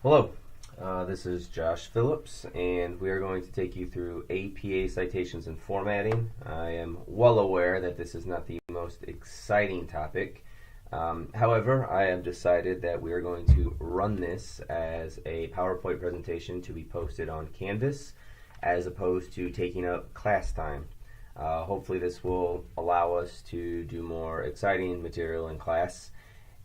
Hello, this is Josh Phillips, and we are going to take you through APA Citations and Formatting. I am well aware that this is not the most exciting topic. However, I have decided that we are going to run this as a PowerPoint presentation to be posted on Canvas as opposed to taking up class time. Hopefully this will allow us to do more exciting material in class.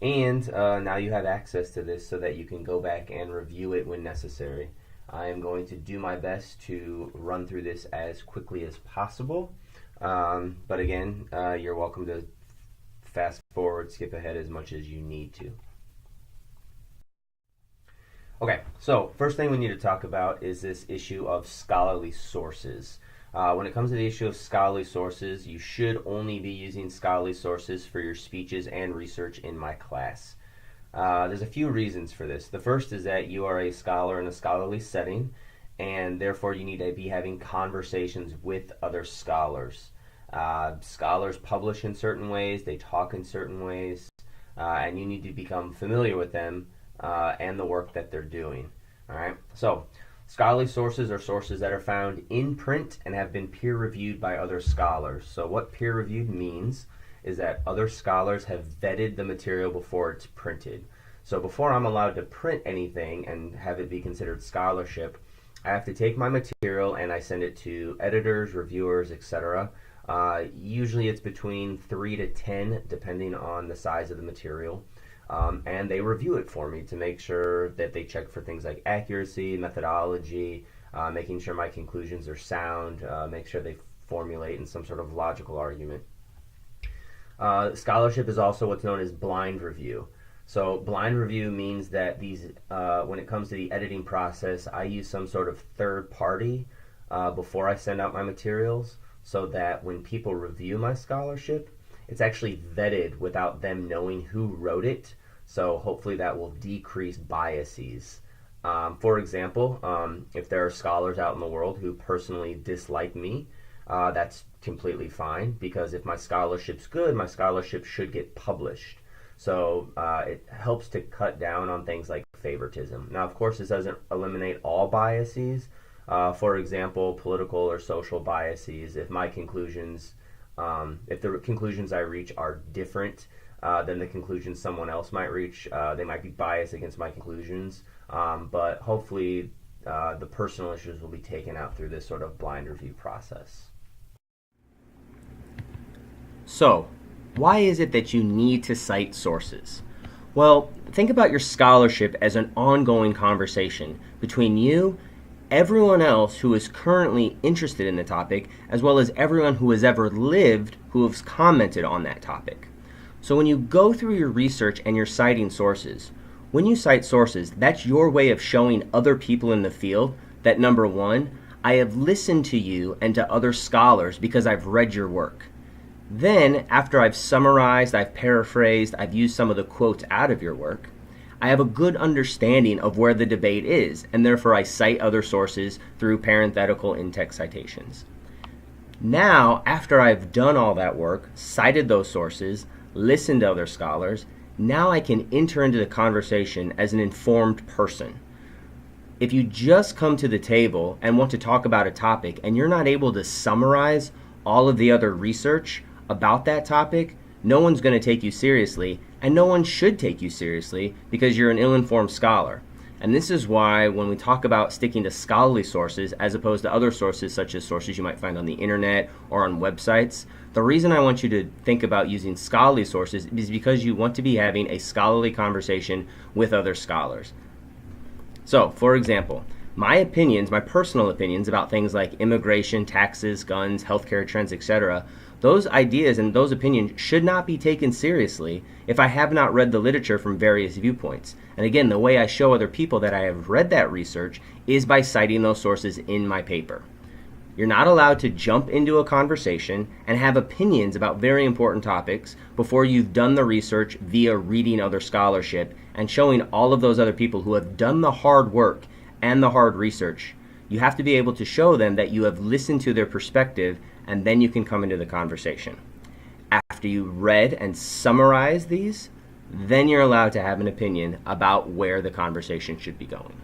And now you have access to this so that you can go back and review it when necessary. I am going to do my best to run through this as quickly as possible. But again, you're welcome to fast forward, skip ahead as much as you need to. Okay, so first thing we need to talk about is this issue of scholarly sources. When it comes to the issue of scholarly sources, you should only be using scholarly sources for your speeches and research in my class. There's a few reasons for this. The first is that you are a scholar in a scholarly setting, and therefore you need to be having conversations with other scholars. Scholars publish in certain ways, they talk in certain ways, and you need to become familiar with them and the work that they're doing. All right, so scholarly sources are sources that are found in print and have been peer-reviewed by other scholars. So what peer-reviewed means is that other scholars have vetted the material before it's printed. So before I'm allowed to print anything and have it be considered scholarship, I have to take my material and I send it to editors, reviewers, etc. Usually it's between 3 to 10 depending on the size of the material. And they review it for me to make sure that they check for things like accuracy, methodology, making sure my conclusions are sound, make sure they formulate in some sort of logical argument. Scholarship is also what's known as blind review. So blind review means that when it comes to the editing process, I use some sort of third party before I send out my materials so that when people review my scholarship, it's actually vetted without them knowing who wrote it, so hopefully that will decrease biases. For example, if there are scholars out in the world who personally dislike me, that's completely fine, because if my scholarship's good, my scholarship should get published. So it helps to cut down on things like favoritism. Now, of course, this doesn't eliminate all biases. For example, political or social biases. If the conclusions I reach are different than the conclusions someone else might reach, they might be biased against my conclusions, but hopefully the personal issues will be taken out through this sort of blind review process. So, why is it that you need to cite sources? Well, think about your scholarship as an ongoing conversation between you, everyone else who is currently interested in the topic, as well as everyone who has ever lived who has commented on that topic. So when you go through your research and you're citing sources, when you cite sources, that's your way of showing other people in the field that, number one, I have listened to you and to other scholars because I've read your work. Then, after I've summarized, I've paraphrased, I've used some of the quotes out of your work, I have a good understanding of where the debate is, and therefore I cite other sources through parenthetical in-text citations. Now, after I've done all that work, cited those sources, listened to other scholars, now I can enter into the conversation as an informed person. If you just come to the table and want to talk about a topic and you're not able to summarize all of the other research about that topic, no one's going to take you seriously, and no one should take you seriously because you're an ill-informed scholar. And this is why when we talk about sticking to scholarly sources as opposed to other sources such as sources you might find on the internet or on websites, the reason I want you to think about using scholarly sources is because you want to be having a scholarly conversation with other scholars. So, for example, my opinions, my personal opinions about things like immigration, taxes, guns, healthcare trends, etc., those ideas and those opinions should not be taken seriously if I have not read the literature from various viewpoints. And again, the way I show other people that I have read that research is by citing those sources in my paper. You're not allowed to jump into a conversation and have opinions about very important topics before you've done the research via reading other scholarship and showing all of those other people who have done the hard work and the hard research. You have to be able to show them that you have listened to their perspective, and then you can come into the conversation. After you read and summarize these, then you're allowed to have an opinion about where the conversation should be going.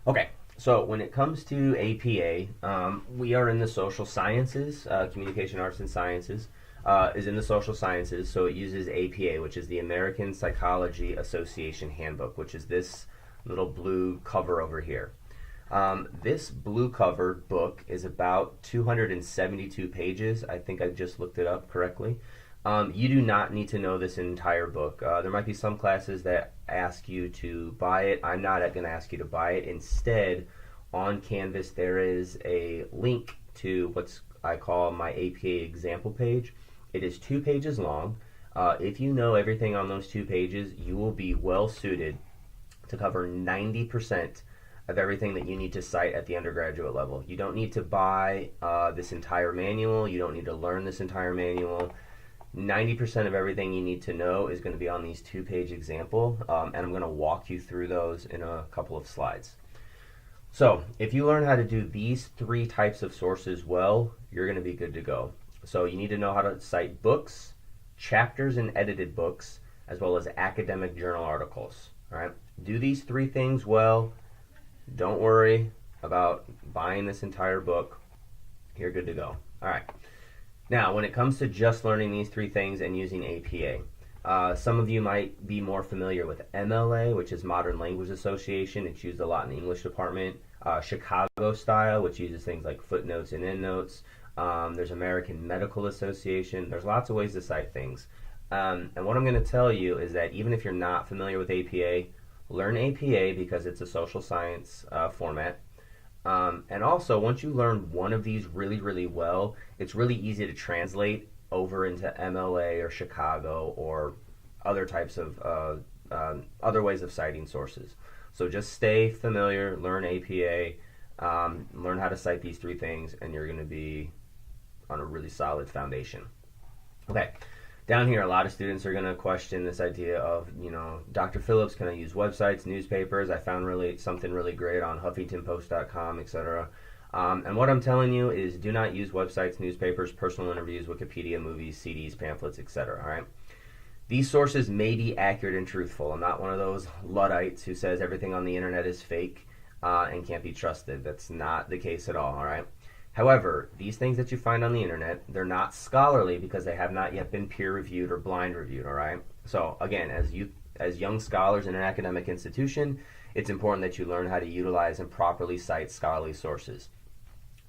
Okay, so when it comes to APA, we are in the social sciences, communication arts and sciences is in the social sciences, so it uses APA, which is the American Psychology Association Handbook, which is this little blue cover over here. This blue cover book is about 272 pages. I think I just looked it up correctly. You do not need to know this entire book. There might be some classes that ask you to buy it. I'm not going to ask you to buy it. Instead, on Canvas, there is a link to what's I call my APA example page. It is 2 pages long. If you know everything on those 2 pages, you will be well suited to cover 90% of everything that you need to cite at the undergraduate level. You don't need to buy this entire manual. You don't need to learn this entire manual. 90% of everything you need to know is going to be on these 2-page example, and I'm going to walk you through those in a couple of slides. So if you learn how to do these 3 types of sources well, you're going to be good to go. So you need to know how to cite books, chapters and edited books, as well as academic journal articles. All right? Do these 3 things well. Don't worry about buying this entire book. You're good to go. All right. Now, when it comes to just learning these 3 things and using APA, some of you might be more familiar with MLA, which is Modern Language Association. It's used a lot in the English department. Chicago style, which uses things like footnotes and endnotes. There's American Medical Association. There's lots of ways to cite things. And what I'm going to tell you is that even if you're not familiar with APA, learn APA because it's a social science format. And also, once you learn one of these really, really well, it's really easy to translate over into MLA or Chicago or other types of other ways of citing sources. So just stay familiar, learn APA, learn how to cite these 3 things, and you're going to be on a really solid foundation. Okay. Down here, a lot of students are going to question this idea of, Dr. Phillips, can I use websites, newspapers? I found something really great on HuffingtonPost.com, etc. And what I'm telling you is do not use websites, newspapers, personal interviews, Wikipedia, movies, CDs, pamphlets, etc. All right? These sources may be accurate and truthful. I'm not one of those Luddites who says everything on the internet is fake and can't be trusted. That's not the case at all. All right? However, these things that you find on the internet, they're not scholarly because they have not yet been peer-reviewed or blind-reviewed, all right? So, again, as young scholars in an academic institution, it's important that you learn how to utilize and properly cite scholarly sources.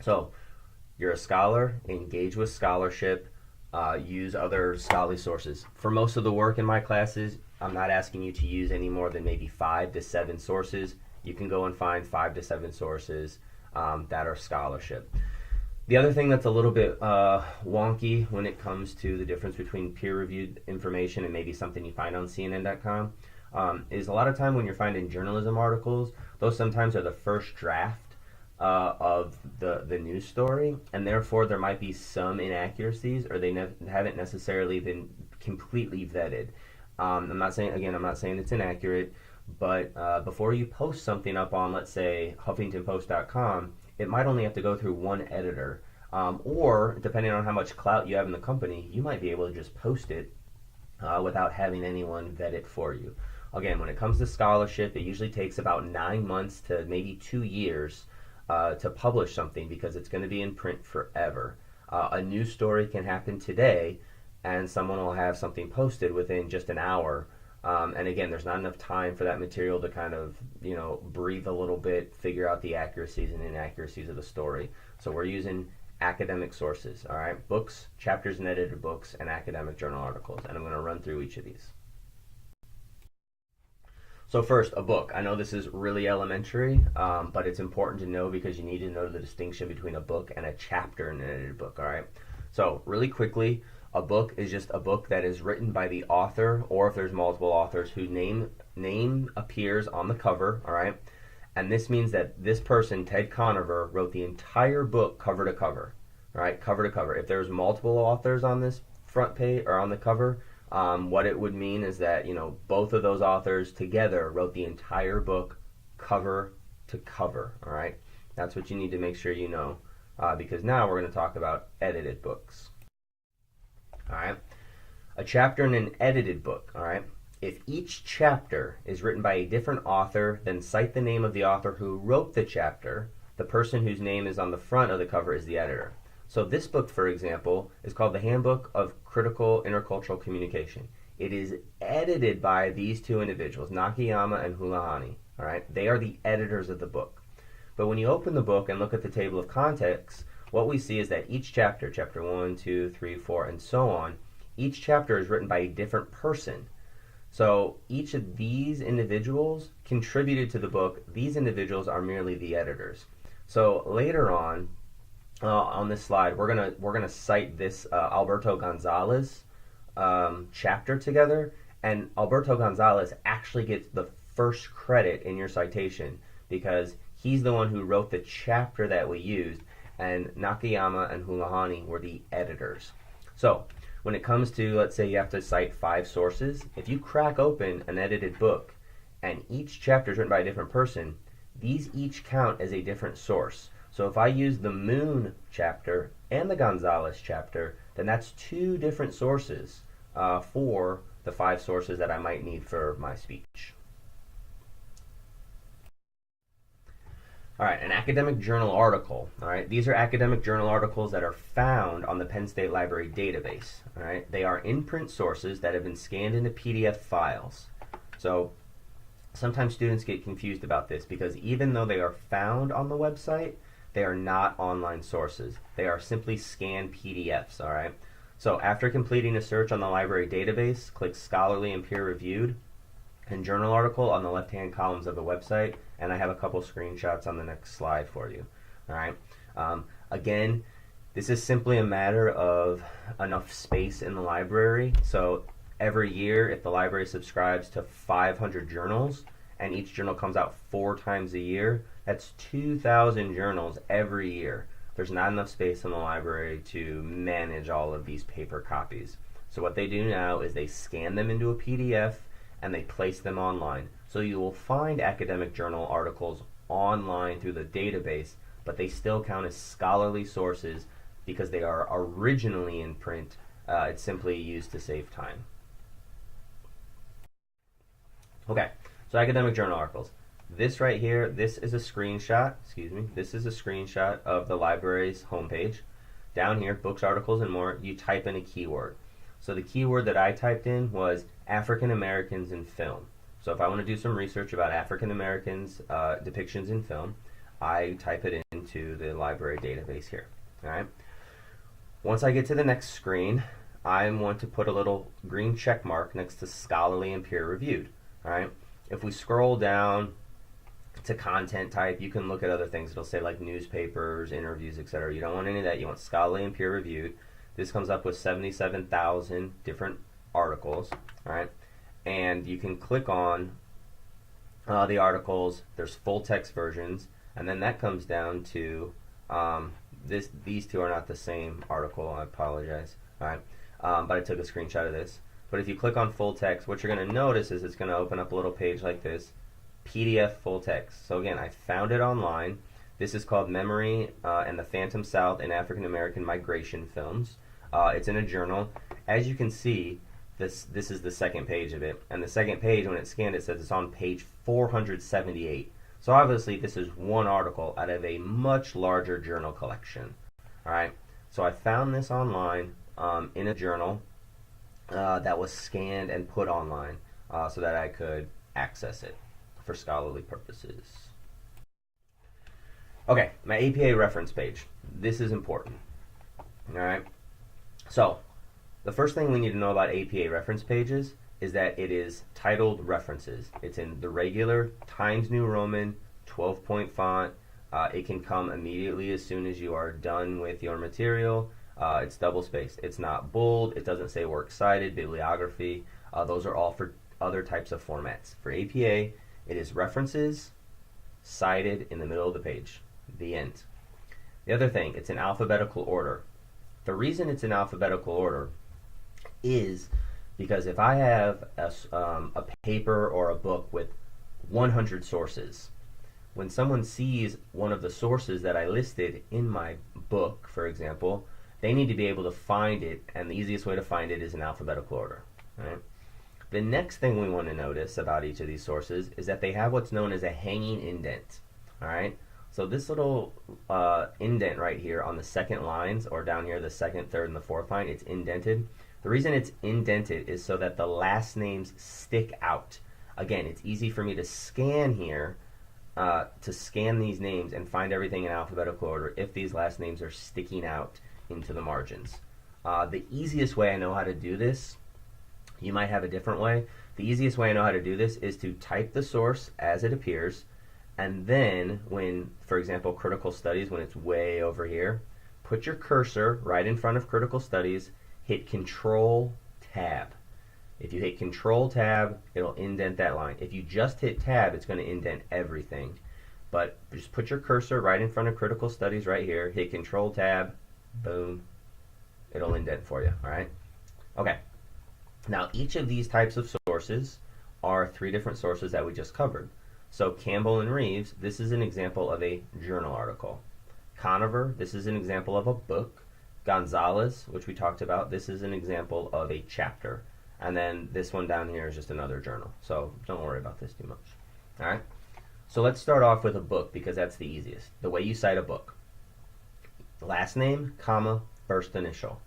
So, you're a scholar, engage with scholarship, use other scholarly sources. For most of the work in my classes, I'm not asking you to use any more than maybe 5 to 7 sources. You can go and find 5 to 7 sources that are scholarship. The other thing that's a little bit wonky when it comes to the difference between peer-reviewed information and maybe something you find on CNN.com is a lot of time when you're finding journalism articles, those sometimes are the first draft of the news story, and therefore there might be some inaccuracies or they haven't necessarily been completely vetted. I'm not saying it's inaccurate, but before you post something up on, let's say, HuffingtonPost.com, it might only have to go through one editor. Or, depending on how much clout you have in the company, you might be able to just post it without having anyone vet it for you. Again, when it comes to scholarship, it usually takes about 9 months to maybe 2 years to publish something because it's going to be in print forever. A news story can happen today, and someone will have something posted within just an hour. And again, there's not enough time for that material to kind of, breathe a little bit, figure out the accuracies and inaccuracies of the story. So we're using academic sources, all right? Books, chapters and edited books, and academic journal articles. And I'm going to run through each of these. So first, a book. I know this is really elementary, but it's important to know because you need to know the distinction between a book and a chapter in an edited book, all right? So really quickly, a book is just a book that is written by the author, or if there's multiple authors, whose name appears on the cover, all right? And this means that this person, Ted Conover, wrote the entire book cover to cover, all right? Cover to cover. If there's multiple authors on this front page or on the cover, what it would mean is that, both of those authors together wrote the entire book cover to cover, all right? That's what you need to make sure you know because now we're going to talk about edited books. All right. A chapter in an edited book, all right? If each chapter is written by a different author, then cite the name of the author who wrote the chapter. The person whose name is on the front of the cover is the editor. So this book, for example, is called The Handbook of Critical Intercultural Communication. It is edited by these two individuals, Nakayama and Hulahani, all right? They are the editors of the book. But when you open the book and look at the table of contents, what we see is that each chapter, chapter 1, 2, 3, 4, and so on, each chapter is written by a different person. So each of these individuals contributed to the book. These individuals are merely the editors. So later on this slide, we're gonna cite this Alberto Gonzalez chapter together, and Alberto Gonzalez actually gets the first credit in your citation because he's the one who wrote the chapter that we used, and Nakayama and Hulahani were the editors. So when it comes to, let's say you have to cite 5 sources, if you crack open an edited book and each chapter is written by a different person, these each count as a different source. So if I use the Moon chapter and the Gonzalez chapter, then that's 2 different sources for the 5 sources that I might need for my speech. All right, an academic journal article. All right, these are academic journal articles that are found on the Penn State Library database. All right, they are in-print sources that have been scanned into PDF files. So sometimes students get confused about this because even though they are found on the website, they are not online sources. They are simply scanned PDFs. All right. So after completing a search on the library database, click Scholarly and Peer Reviewed and Journal Article on the left-hand columns of the website, and I have a couple screenshots on the next slide for you. All right. Again, this is simply a matter of enough space in the library. So every year, if the library subscribes to 500 journals, and each journal comes out 4 times a year, that's 2,000 journals every year. There's not enough space in the library to manage all of these paper copies. So what they do now is they scan them into a PDF and they place them online. So you will find academic journal articles online through the database, but they still count as scholarly sources because they are originally in print. It's simply used to save time. Okay, so academic journal articles. This right here, this is a screenshot, this is a screenshot of the library's homepage. Down here, books, articles, and more, you type in a keyword. So the keyword that I typed in was African Americans in film. So if I want to do some research about African Americans depictions in film, I type it into the library database here. All right. Once I get to the next screen, I want to put a little green check mark next to scholarly and peer reviewed. All right. If we scroll down to content type, you can look at other things. It'll say like newspapers, interviews, etc. You don't want any of that. You want scholarly and peer reviewed. This comes up with 77,000 different articles. All right. And you can click on the articles. There's full text versions, and then that comes down to these two are not the same article. I apologize. All right, but I took a screenshot of this. But if you click on full text, what you're going to notice is it's going to open up a little page like this, PDF full text. So again, I found it online. This is called Memory and the Phantom South in African American Migration Films. It's in a journal. As you can see, this is the second page of it. And the second page, when it's scanned, it says it's on page 478. So obviously, this is one article out of a much larger journal collection. All right. So I found this online in a journal that was scanned and put online so that I could access it for scholarly purposes. Okay, my APA reference page. This is important. All right. So the first thing we need to know about APA reference pages is that it is titled References. It's in the regular Times New Roman 12-point font. It can come immediately as soon as you are done with your material. It's double-spaced. It's not bold. It doesn't say works cited, bibliography. Those are all for other types of formats. For APA, it is references cited in the middle of the page. The end. The other thing, it's in alphabetical order. The reason it's in alphabetical order is because if I have a paper or a book with 100 sources, when someone sees one of the sources that I listed in my book, for example, they need to be able to find it, and the easiest way to find it is in alphabetical order. Right? The next thing we want to notice about each of these sources is that they have what's known as a hanging indent. All right? So this little indent right here on the second lines, or down here the second, third, and the fourth line, it's indented. The reason it's indented is so that the last names stick out. Again, it's easy for me to scan here, to scan these names and find everything in alphabetical order if these last names are sticking out into the margins. The easiest way I know how to do this, you might have a different way. The easiest way I know how to do this is to type the source as it appears, and then when, for example, critical studies, when it's way over here, put your cursor right in front of critical studies, hit Control Tab. If you hit Control Tab, it'll indent that line. If you just hit Tab, it's going to indent everything. But just put your cursor right in front of critical studies right here, hit Control Tab, boom, it'll indent for you. All right? Okay. Now, each of these types of sources are 3 different sources that we just covered. So Campbell and Reeves, this is an example of a journal article. Conover, this is an example of a book. Gonzalez, which we talked about, this is an example of a chapter. And then this one down here is just another journal. So don't worry about this too much. All right? So let's start off with a book because that's the easiest. The way you cite a book. Last name, comma, first initial.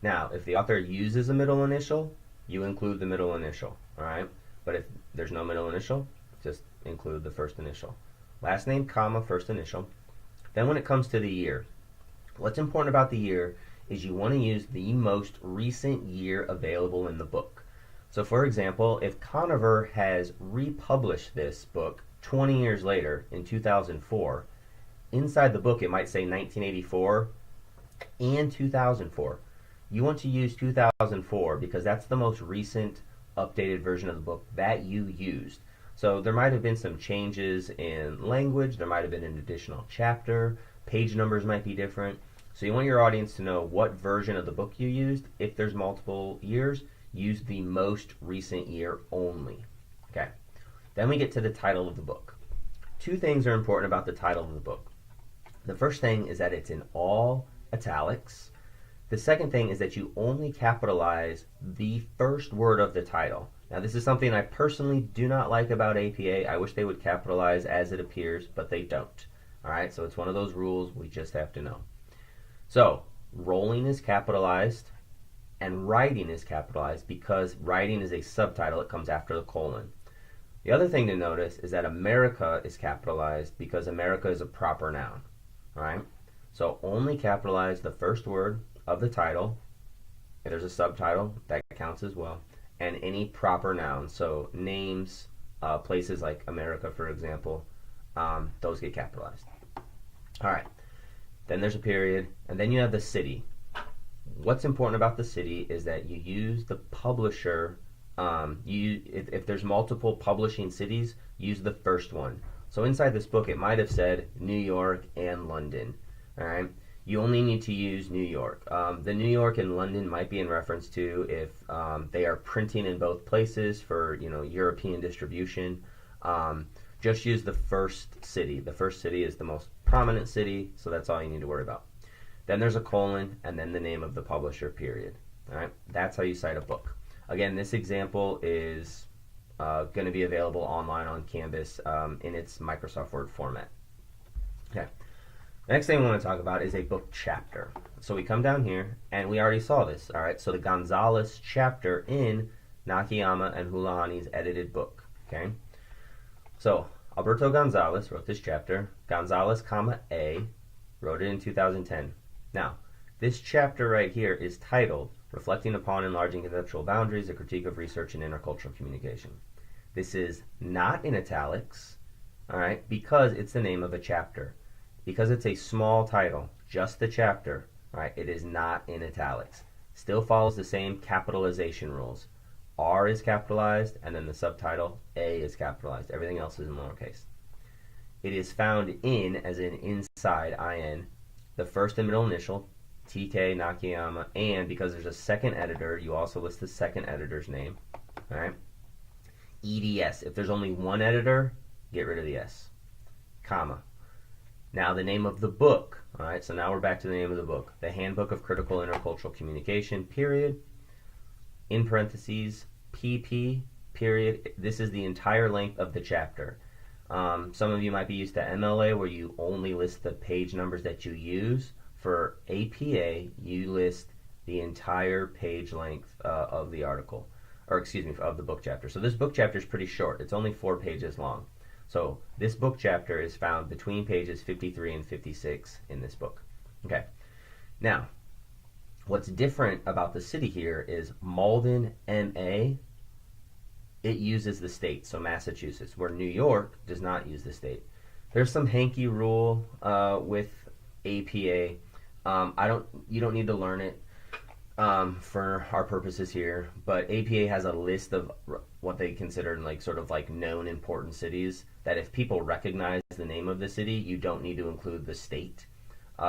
Now, if the author uses a middle initial, you include the middle initial. All right? But if there's no middle initial, just include the first initial. Last name, comma, first initial. Then when it comes to the year, what's important about the year is you want to use the most recent year available in the book. So for example, if Conover has republished this book 20 years later in 2004, inside the book it might say 1984 and 2004. You want to use 2004 because that's the most recent updated version of the book that you used. So there might have been some changes in language, there might have been an additional chapter, page numbers might be different. So you want your audience to know what version of the book you used. If there's multiple years, use the most recent year only. Okay. Then we get to the title of the book. 2 things are important about the title of the book. The first thing is that it's in all italics. The second thing is that you only capitalize the first word of the title. Now this is something I personally do not like about APA. I wish they would capitalize as it appears, but they don't. Alright, so it's one of those rules we just have to know. So, rolling is capitalized and writing is capitalized because writing is a subtitle. It comes after the colon. The other thing to notice is that America is capitalized because America is a proper noun. Alright? So only capitalize the first word of the title. If there's a subtitle, that counts as well. And any proper noun. So names, places like America, for example, those get capitalized. Alright. Then there's a period, and then you have the city. What's important about the city is that you use the publisher. If there's multiple publishing cities, use the first one. So inside this book, it might have said New York and London. All right, you only need to use New York. The New York and London might be in reference to if they are printing in both places for European distribution. Just use the first city. The first city is the most prominent city, so that's all you need to worry about. Then there's a colon, and then the name of the publisher, period. All right, that's how you cite a book. Again, this example is going to be available online on Canvas in its Microsoft Word format. Okay. The next thing we want to talk about is a book chapter. So we come down here, and we already saw this. All right, so the Gonzalez chapter in Nakayama and Hulahani's edited book. Okay. So Alberto Gonzalez wrote this chapter. Gonzalez, A, wrote it in 2010. Now, this chapter right here is titled Reflecting Upon Enlarging Conceptual Boundaries, a Critique of Research in Intercultural Communication. This is not in italics, all right, because it's the name of a chapter. Because it's a small title, just the chapter, all right, it is not in italics. Still follows the same capitalization rules. R is capitalized, and then the subtitle A is capitalized. Everything else is in lowercase. It is found in, as in inside, IN, the first and middle initial, TK Nakayama, and because there's a second editor, you also list the second editor's name. All right. EDS. If there's only one editor, get rid of the S. comma. Now the name of the book. All right, so now we're back to the name of the book. The Handbook of Critical Intercultural Communication, period. In parentheses, PP, period. This is the entire length of the chapter. Some of you might be used to MLA where you only list the page numbers that you use. For APA, you list the entire page length of the article, or excuse me, of the book chapter. So this book chapter is pretty short. It's only 4 pages long. So this book chapter is found between pages 53 and 56 in this book. Okay. Now, what's different about the city here is Malden, MA, it uses the state, so Massachusetts, where New York does not use the state. There's some hanky rule with APA. You don't need to learn it for our purposes here, but APA has a list of what they consider like sort of like known important cities that if people recognize the name of the city, you don't need to include the state.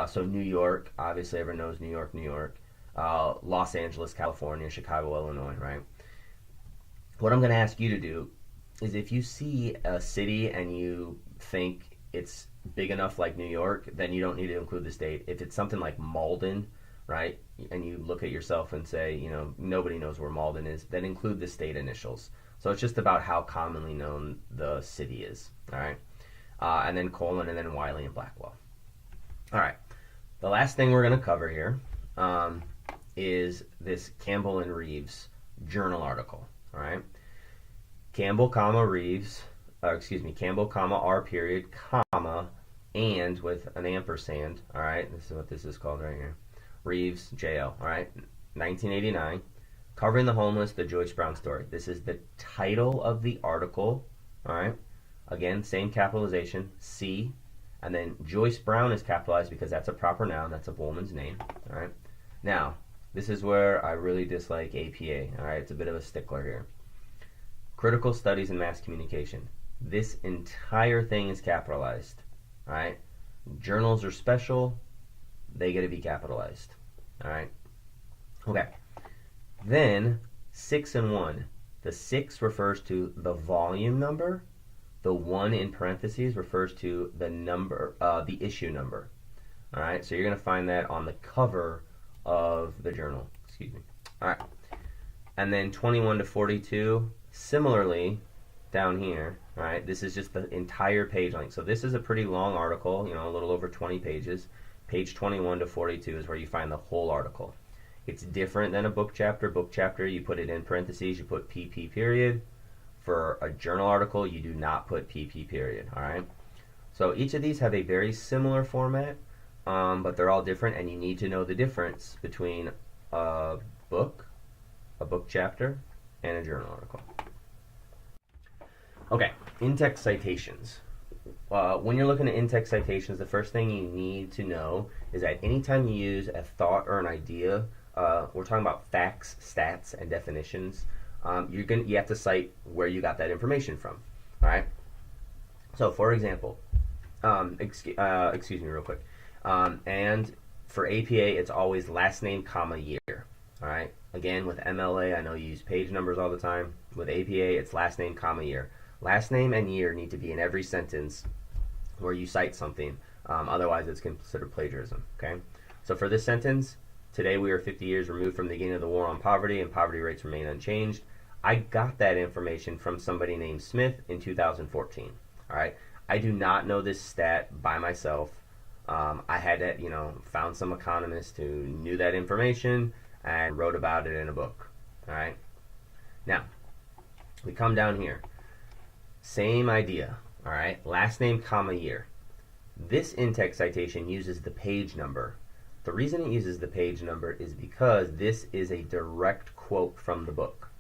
So New York, obviously everyone knows New York, New York. Los Angeles, California, Chicago, Illinois, right? What I'm going to ask you to do is if you see a city and you think it's big enough like New York, then you don't need to include the state. If it's something like Malden, right, and you look at yourself and say, you know, nobody knows where Malden is, then include the state initials. So it's just about how commonly known the city is, all right? And then colon, and then Wiley and Blackwell. All right, the last thing we're going to cover here is this Campbell and Reeves journal article, all right? Campbell, comma, Reeves, Campbell, comma, R period, comma, and with an ampersand, all right? This is what this is called right here. Reeves, JL, all right? 1989, Covering the Homeless, the Joyce Brown Story. This is the title of the article, all right? Again, same capitalization, C, and then Joyce Brown is capitalized because that's a proper noun, that's a woman's name, all right? Now, this is where I really dislike APA, all right? It's a bit of a stickler here. Critical Studies in Mass Communication. This entire thing is capitalized, all right? Journals are special, they get to be capitalized, all right? Okay. Then 6 and 1. The 6 refers to the volume number. The 1 in parentheses refers to the number, the issue number. All right, so you're going to find that on the cover of the journal. Excuse me. All right, and then 21 to 42. Similarly, down here. All right, this is just the entire page length. So this is a pretty long article. You know, a little over 20 pages. Page 21 to 42 is where you find the whole article. It's different than a book chapter. Book chapter, you put it in parentheses, you put PP period. For a journal article, you do not put PP period, all right? So each of these have a very similar format, but they're all different, and you need to know the difference between a book chapter, and a journal article. Okay, in-text citations. When you're looking at in-text citations, the first thing you need to know is that anytime you use a thought or an idea, we're talking about facts, stats, and definitions, you have to cite where you got that information from. All right. So, for example, excuse me, real quick. And for APA, it's always last name, comma, year. All right. Again, with MLA, I know you use page numbers all the time. With APA, it's last name, comma, year. Last name and year need to be in every sentence where you cite something. Otherwise, it's considered plagiarism. Okay. So for this sentence, today we are 50 years removed from the beginning of the war on poverty, and poverty rates remain unchanged. I got that information from somebody named Smith in 2014. All right. I do not know this stat by myself. I had to, found some economist who knew that information and wrote about it in a book. All right. Now, we come down here. Same idea. All right. Last name, comma, year. This in-text citation uses the page number. The reason it uses the page number is because this is a direct quote from the book.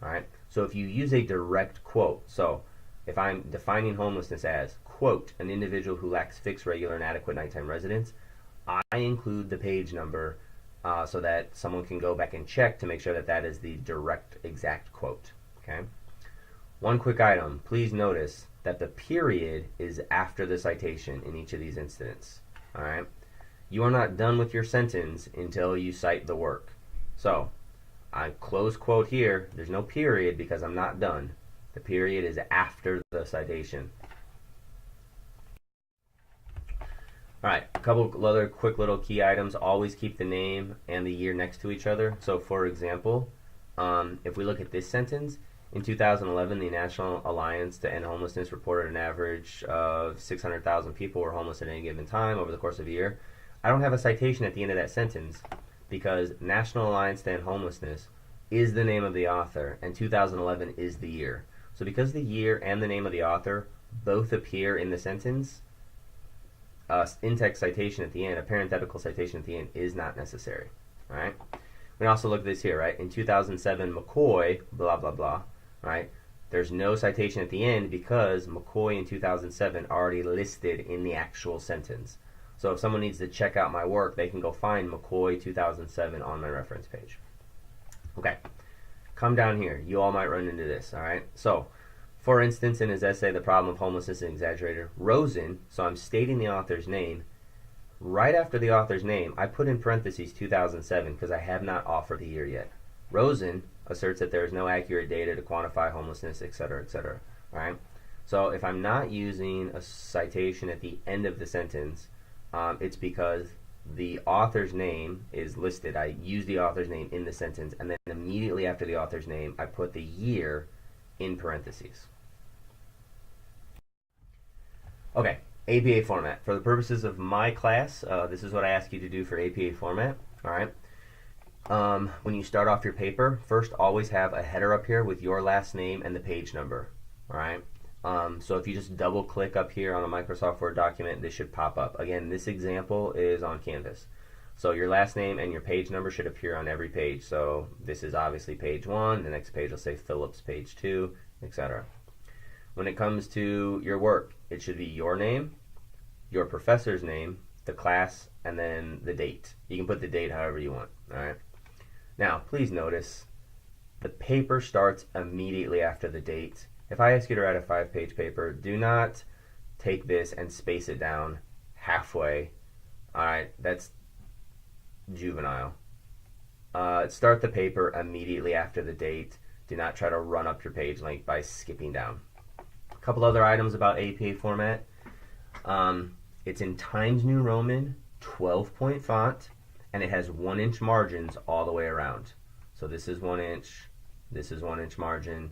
All right. So if you use a direct quote, so if I'm defining homelessness as, quote, an individual who lacks fixed, regular, and adequate nighttime residence, I include the page number so that someone can go back and check to make sure that that is the direct, exact quote. Okay. One quick item. Please notice that the period is after the citation in each of these incidents. All right. You are not done with your sentence until you cite the work. So, I close quote here. There's no period because I'm not done. The period is after the citation. All right, a couple other quick little key items. Always keep the name and the year next to each other. So, for example, if we look at this sentence, in 2011, the National Alliance to End Homelessness reported an average of 600,000 people were homeless at any given time over the course of a year. I don't have a citation at the end of that sentence because National Alliance to End Homelessness is the name of the author and 2011 is the year. So because the year and the name of the author both appear in the sentence, in-text citation at the end, a parenthetical citation at the end is not necessary. All right. We can also look at this here, right? In 2007, McCoy, blah, blah, blah, right? There's no citation at the end because McCoy in 2007 already listed in the actual sentence. So if someone needs to check out my work, they can go find McCoy 2007 on my reference page. Okay, come down here. You all might run into this, all right? So, for instance, in his essay, The Problem of Homelessness is Exaggerated, Rosen, so I'm stating the author's name. Right after the author's name, I put in parentheses 2007 because I have not offered the year yet. Rosen asserts that there is no accurate data to quantify homelessness, etc., etc. All right? So if I'm not using a citation at the end of the sentence, it's because the author's name is listed. I use the author's name in the sentence, and then immediately after the author's name, I put the year in parentheses. Okay, APA format. For the purposes of my class, this is what I ask you to do for APA format. All right. When you start off your paper, first always have a header up here with your last name and the page number. All right. So if you just double click up here on a Microsoft Word document, this should pop up. Again, this example is on Canvas. So your last name and your page number should appear on every page. So this is obviously page 1. The next page will say Phillips, page 2, etc. When it comes to your work, it should be your name, your professor's name, the class, and then the date. You can put the date however you want. All right. Now, please notice the paper starts immediately after the date. If I ask you to write a 5-page paper, do not take this and space it down halfway. All right, that's juvenile. Start the paper immediately after the date. Do not try to run up your page length by skipping down. A couple other items about APA format. It's in Times New Roman, 12-point font, and it has 1-inch margins all the way around. So this is 1 inch, this is 1-inch margin.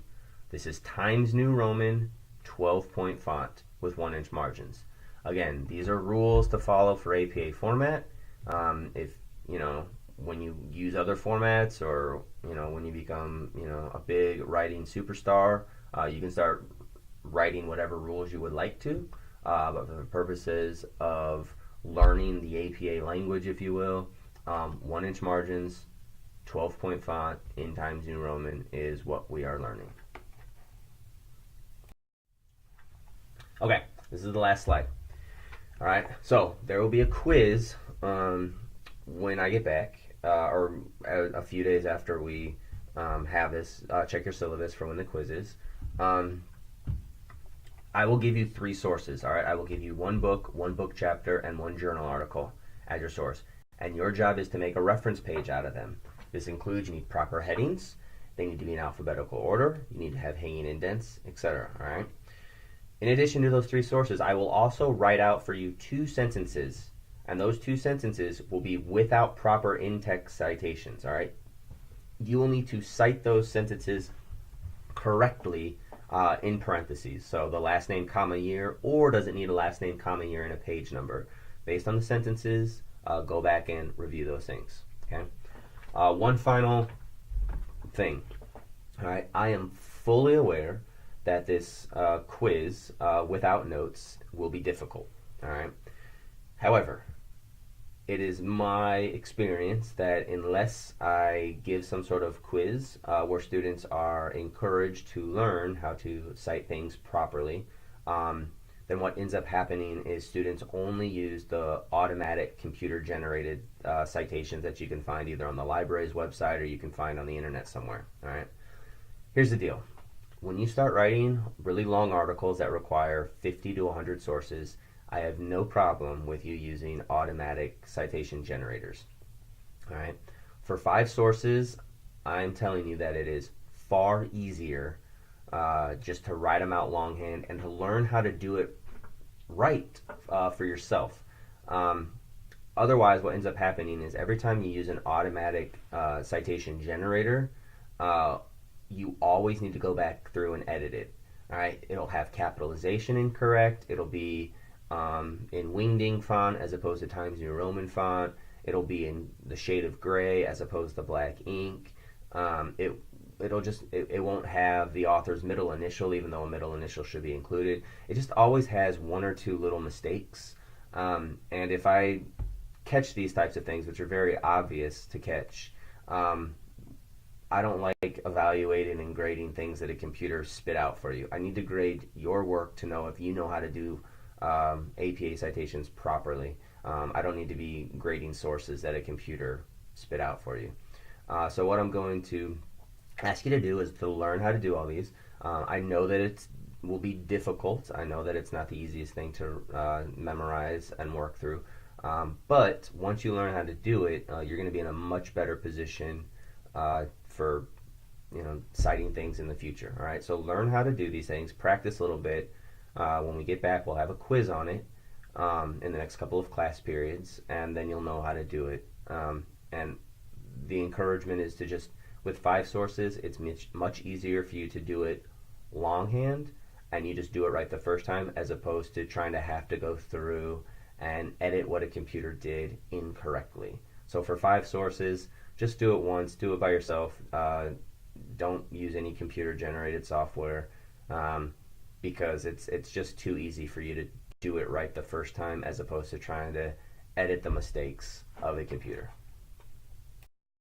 This is Times New Roman, 12-point font with 1-inch margins. Again, these are rules to follow for APA format. If when you use other formats, or when you become a big writing superstar, you can start writing whatever rules you would like to. But for the purposes of learning the APA language, if you will, 1-inch margins, 12-point font in Times New Roman is what we are learning. Okay, this is the last slide. All right, so there will be a quiz when I get back, or a few days after we have this. Check your syllabus for when the quiz is. I will give you 3 sources. All right, I will give you 1 book chapter, and 1 journal article as your source. And your job is to make a reference page out of them. This includes, you need proper headings. They need to be in alphabetical order. You need to have hanging indents, etc. All right. In addition to those 3 sources, I will also write out for you 2 sentences, and those 2 sentences will be without proper in-text citations, all right? You will need to cite those sentences correctly in parentheses. So the last name, comma, year, or does it need a last name, comma, year, and a page number? Based on the sentences, go back and review those things, okay? One final thing, all right? I am fully aware that this quiz without notes will be difficult, all right? However, it is my experience that unless I give some sort of quiz where students are encouraged to learn how to cite things properly, then what ends up happening is students only use the automatic computer-generated citations that you can find either on the library's website or you can find on the internet somewhere, all right? Here's the deal. When you start writing really long articles that require 50 to 100 sources, I have no problem with you using automatic citation generators. All right. For 5 sources, I'm telling you that it is far easier just to write them out longhand and to learn how to do it right for yourself. Um, Otherwise, what ends up happening is every time you use an automatic citation generator, uh, you always need to go back through and edit it. All right, it'll have capitalization incorrect. It'll be in wingding font as opposed to Times New Roman font. It'll be in the shade of gray as opposed to black ink. It won't have the author's middle initial, even though a middle initial should be included. It just always has one or two little mistakes. And if I catch these types of things, which are very obvious to catch, I don't like evaluating and grading things that a computer spit out for you. I need to grade your work to know if you know how to do APA citations properly. I don't need to be grading sources that a computer spit out for you. So what I'm going to ask you to do is to learn how to do all these. I know that it will be difficult. I know that it's not the easiest thing to memorize and work through. But once you learn how to do it, you're going to be in a much better position for citing things in the future. All right, so learn how to do these things. Practice a little bit. When we get back, we'll have a quiz on it in the next couple of class periods, and then you'll know how to do it. And the encouragement is to just, with 5 sources, it's much easier for you to do it longhand, and you just do it right the first time, as opposed to trying to have to go through and edit what a computer did incorrectly. So for 5 sources, just do it once, do it by yourself. Don't use any computer generated software because it's just too easy for you to do it right the first time, as opposed to trying to edit the mistakes of a computer.